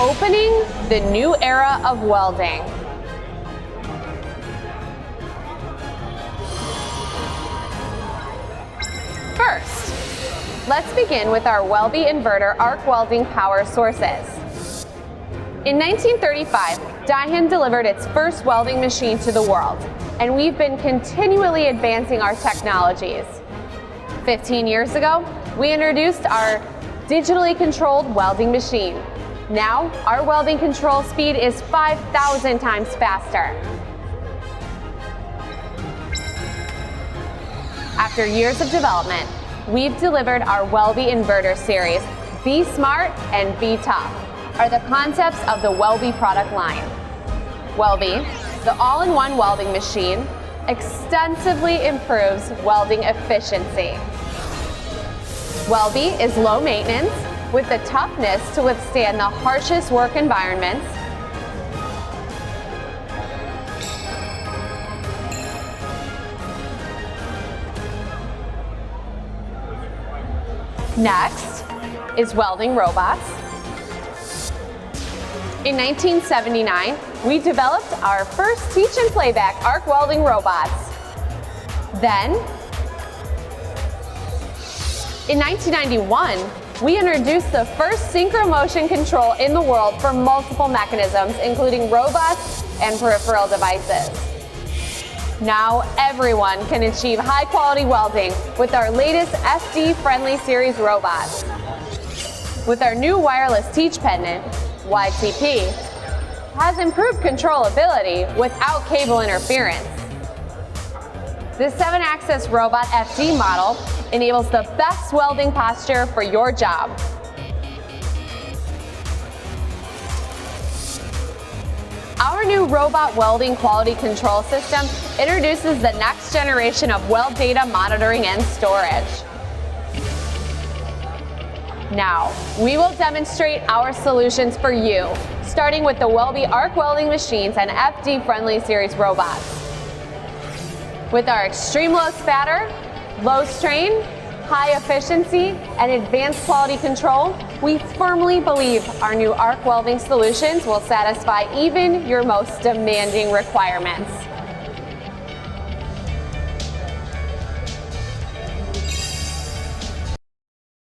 opening the new era of welding. First, let's begin with our Welby inverter arc welding power sources. In 1935, Daihen delivered its first welding machine to the world, and we've been continually advancing our technologies. 15 years ago, we introduced our digitally controlled welding machine. Now, our welding control speed is 5,000 times faster. After years of development, we've delivered our Welby inverter series. Be Smart and Be Tough are the concepts of the Welby product line. Welby, the all-in-one welding machine, extensively improves welding efficiency. Welby is low maintenance with the toughness to withstand the harshest work environments. Next is welding robots. In 1979, we developed our first teach and playback arc welding robots. Then, in 1991, we introduced the first synchro motion control in the world for multiple mechanisms, including robots and peripheral devices. Now everyone can achieve high-quality welding with our latest FD-friendly series robots. With our new wireless teach pendant, YTP, has improved controllability without cable interference. This 7-axis robot FD model enables the best welding posture for your job. Our new robot welding quality control system introduces the next generation of weld data monitoring and storage. Now, we will demonstrate our solutions for you, starting with the Welby arc welding machines and FD-friendly series robots. With our extreme low spatter, low strain, high efficiency, and advanced quality control, we firmly believe our new arc welding solutions will satisfy even your most demanding requirements.